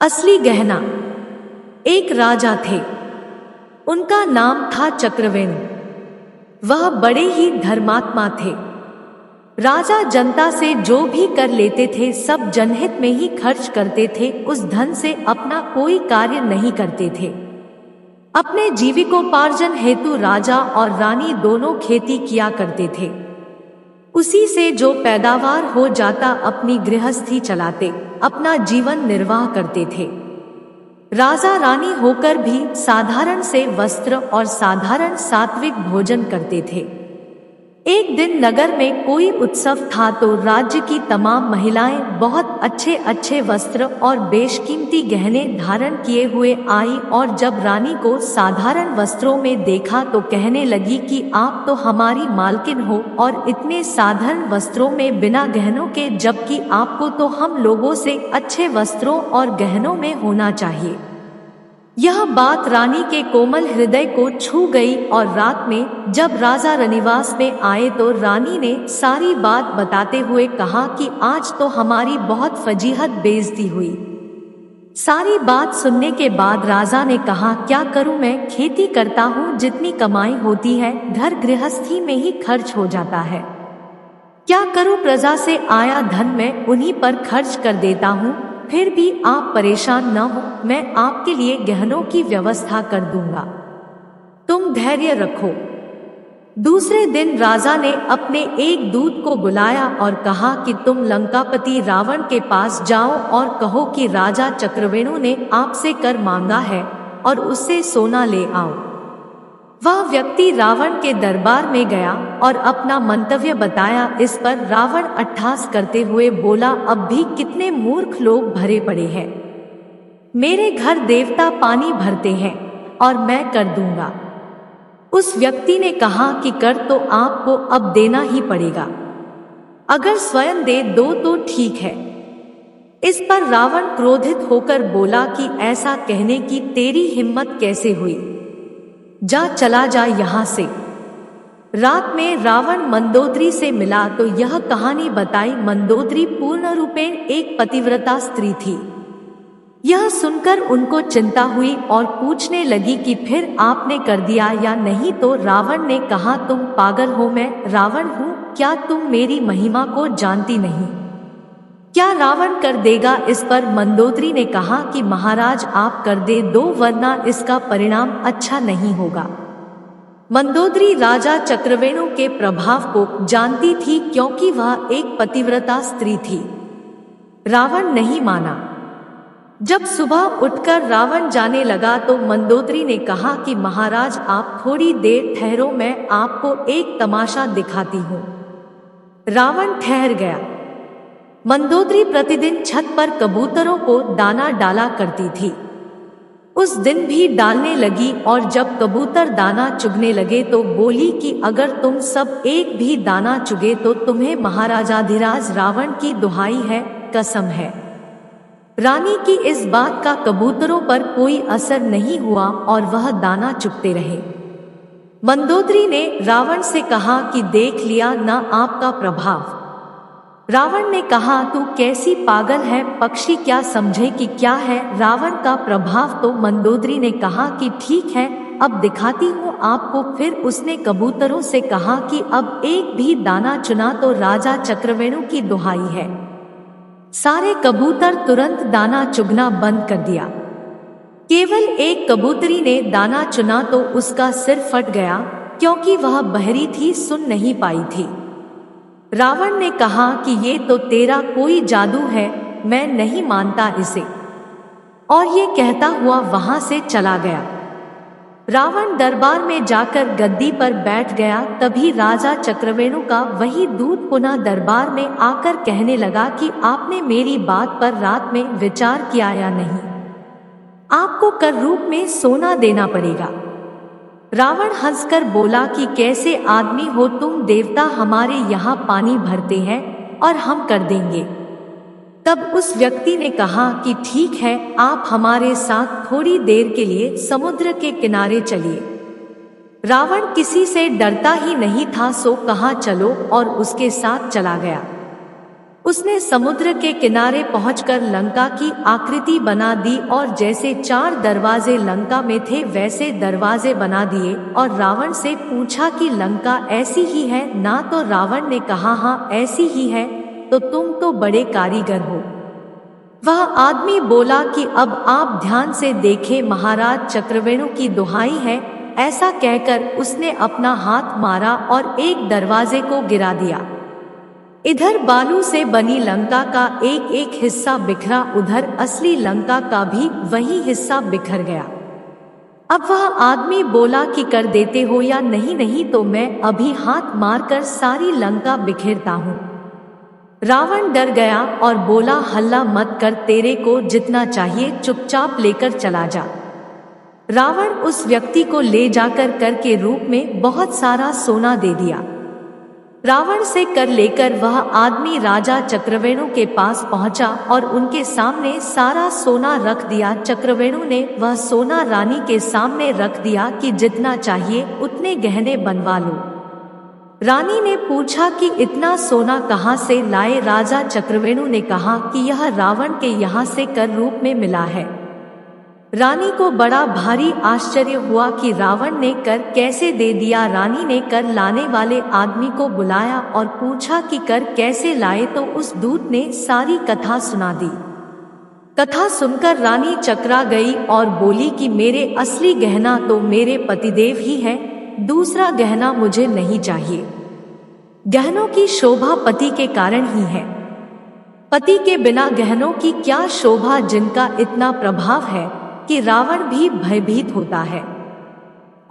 असली गहना। एक राजा थे, उनका नाम था चक्रवेणु। वह बड़े ही धर्मात्मा थे। राजा जनता से जो भी कर लेते थे सब जनहित में ही खर्च करते थे। उस धन से अपना कोई कार्य नहीं करते थे। अपने जीविकोपार्जन हेतु राजा और रानी दोनों खेती किया करते थे। उसी से जो पैदावार हो जाता अपनी गृहस्थी चलाते, अपना जीवन निर्वाह करते थे। राजा रानी होकर भी साधारण से वस्त्र और साधारण सात्विक भोजन करते थे। एक दिन नगर में कोई उत्सव था तो राज्य की तमाम महिलाएं बहुत अच्छे अच्छे वस्त्र और बेशकीमती गहने धारण किए हुए आई और जब रानी को साधारण वस्त्रों में देखा तो कहने लगी कि आप तो हमारी मालकिन हो और इतने साधारण वस्त्रों में बिना गहनों के, जबकि आपको तो हम लोगों से अच्छे वस्त्रों और गहनों में होना चाहिए। यह बात रानी के कोमल हृदय को छू गई और रात में जब राजा रनिवास में आए तो रानी ने सारी बात बताते हुए कहा कि आज तो हमारी बहुत फजीहत बेइज्जती हुई। सारी बात सुनने के बाद राजा ने कहा, क्या करूं, मैं खेती करता हूं, जितनी कमाई होती है घर गृहस्थी में ही खर्च हो जाता है। क्या करूं, प्रजा से आया धन मैं उन्हीं पर खर्च कर देता हूं। फिर भी आप परेशान न हो, मैं आपके लिए गहनों की व्यवस्था कर दूंगा, तुम धैर्य रखो। दूसरे दिन राजा ने अपने एक दूत को बुलाया और कहा कि तुम लंकापति रावण के पास जाओ और कहो कि राजा चक्रवेणु ने आपसे कर मांगा है और उससे सोना ले आओ। वह व्यक्ति रावण के दरबार में गया और अपना मंतव्य बताया। इस पर रावण अट्टहास करते हुए बोला, अब भी कितने मूर्ख लोग भरे पड़े हैं। मेरे घर देवता पानी भरते हैं और मैं कर दूंगा। उस व्यक्ति ने कहा कि कर तो आपको अब देना ही पड़ेगा, अगर स्वयं दे दो तो ठीक है। इस पर रावण क्रोधित होकर बोला कि ऐसा कहने की तेरी हिम्मत कैसे हुई, जा चला जा यहाँ से। रात में रावण मंदोदरी से मिला तो यह कहानी बताई। मंदोदरी पूर्ण रूपेण एक पतिव्रता स्त्री थी। यह सुनकर उनको चिंता हुई और पूछने लगी कि फिर आपने कर दिया या नहीं। तो रावण ने कहा, तुम पागल हो, मैं रावण हूँ, क्या तुम मेरी महिमा को जानती नहीं? क्या रावण कर देगा? इस पर मंदोदरी ने कहा कि महाराज आप कर दे दो वरना इसका परिणाम अच्छा नहीं होगा। मंदोदरी राजा चक्रवेणु के प्रभाव को जानती थी क्योंकि वह एक पतिव्रता स्त्री थी। रावण नहीं माना। जब सुबह उठकर रावण जाने लगा तो मंदोदरी ने कहा कि महाराज आप थोड़ी देर ठहरो, मैं आपको एक तमाशा दिखाती हूँ। रावण ठहर गया। मंदोदरी प्रतिदिन छत पर कबूतरों को दाना डाला करती थी। उस दिन भी डालने लगी और जब कबूतर दाना चुगने लगे तो बोली कि अगर तुम सब एक भी दाना चुगे तो तुम्हें महाराजाधिराज रावण की दुहाई है, कसम है। रानी की इस बात का कबूतरों पर कोई असर नहीं हुआ और वह दाना चुगते रहे। मंदोदरी ने रावण से कहा कि देख लिया ना आपका प्रभाव। रावण ने कहा, तू कैसी पागल है, पक्षी क्या समझे कि क्या है रावण का प्रभाव। तो मंदोदरी ने कहा कि ठीक है, अब दिखाती हूँ आपको। फिर उसने कबूतरों से कहा कि अब एक भी दाना चुना तो राजा चक्रवेणु की दुहाई है। सारे कबूतर तुरंत दाना चुगना बंद कर दिया। केवल एक कबूतरी ने दाना चुना तो उसका सिर फट गया क्योंकि वह बहरी थी, सुन नहीं पाई थी। रावण ने कहा कि ये तो तेरा कोई जादू है, मैं नहीं मानता इसे, और ये कहता हुआ वहां से चला गया। रावण दरबार में जाकर गद्दी पर बैठ गया। तभी राजा चक्रवेणु का वही दूत पुनः दरबार में आकर कहने लगा कि आपने मेरी बात पर रात में विचार किया या नहीं? आपको कर रूप में सोना देना पड़ेगा। रावण हंसकर बोला कि कैसे आदमी हो तुम, देवता हमारे यहाँ पानी भरते हैं और हम कर देंगे। तब उस व्यक्ति ने कहा कि ठीक है, आप हमारे साथ थोड़ी देर के लिए समुद्र के किनारे चलिए। रावण किसी से डरता ही नहीं था, सो कहा चलो, और उसके साथ चला गया। उसने समुद्र के किनारे पहुंचकर लंका की आकृति बना दी और जैसे 4 दरवाजे लंका में थे वैसे दरवाजे बना दिए और रावण से पूछा कि लंका ऐसी ही है ना? तो रावण ने कहा हाँ ऐसी ही है। तो तुम तो बड़े कारीगर हो। वह आदमी बोला कि अब आप ध्यान से देखें, महाराज चक्रवेणु की दुहाई है। ऐसा कहकर उसने अपना हाथ मारा और एक दरवाजे को गिरा दिया। इधर बालू से बनी लंका का एक एक हिस्सा बिखरा, उधर असली लंका का भी वही हिस्सा बिखर गया। अब वह आदमी बोला कि कर देते हो या नहीं? नहीं तो मैं अभी हाथ मारकर सारी लंका बिखेरता हूँ। रावण डर गया और बोला हल्ला मत कर, तेरे को जितना चाहिए चुपचाप लेकर चला जा। रावण उस व्यक्ति को ले जाकर कर के रूप में बहुत सारा सोना दे दिया। रावण से कर लेकर वह आदमी राजा चक्रवेणु के पास पहुंचा और उनके सामने सारा सोना रख दिया। चक्रवेणु ने वह सोना रानी के सामने रख दिया कि जितना चाहिए उतने गहने बनवा लो। रानी ने पूछा कि इतना सोना कहाँ से लाए? राजा चक्रवेणु ने कहा कि यह रावण के यहाँ से कर रूप में मिला है। रानी को बड़ा भारी आश्चर्य हुआ कि रावण ने कर कैसे दे दिया। रानी ने कर लाने वाले आदमी को बुलाया और पूछा कि कर कैसे लाए? तो उस दूत ने सारी कथा सुना दी। कथा सुनकर रानी चकरा गई और बोली कि मेरे असली गहना तो मेरे पतिदेव ही है, दूसरा गहना मुझे नहीं चाहिए। गहनों की शोभा पति के कारण ही है, पति के बिना गहनों की क्या शोभा? जिनका इतना प्रभाव है कि रावण भी भयभीत होता है,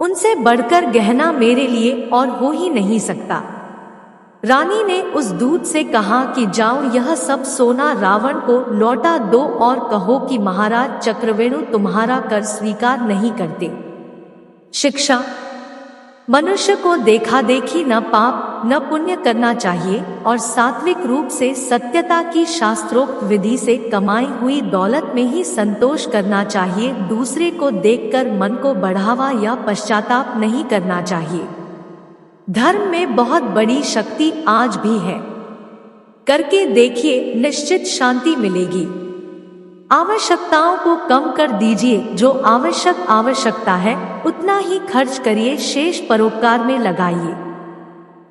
उनसे बढ़कर गहना मेरे लिए और हो ही नहीं सकता। रानी ने उस दूत से कहा कि जाओ यह सब सोना रावण को लौटा दो और कहो कि महाराज चक्रवेणु तुम्हारा कर स्वीकार नहीं करते। शिक्षा: मनुष्य को देखा देखी न पाप न पुण्य करना चाहिए और सात्विक रूप से सत्यता की शास्त्रोक्त विधि से कमाई हुई दौलत में ही संतोष करना चाहिए। दूसरे को देखकर मन को बढ़ावा या पश्चाताप नहीं करना चाहिए। धर्म में बहुत बड़ी शक्ति आज भी है, करके देखिए, निश्चित शांति मिलेगी। आवश्यकताओं को कम कर दीजिए, जो आवश्यकता है उतना ही खर्च करिए, शेष परोपकार में लगाइए।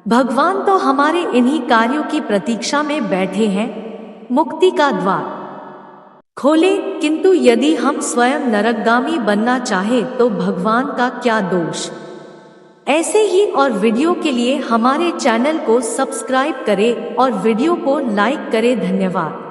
भगवान तो हमारे इन्हीं कार्यों की प्रतीक्षा में बैठे हैं, मुक्ति का द्वार खोले। किंतु यदि हम स्वयं नरकगामी बनना चाहे तो भगवान का क्या दोष। ऐसे ही और वीडियो के लिए हमारे चैनल को सब्सक्राइब करें और वीडियो को लाइक करें। धन्यवाद।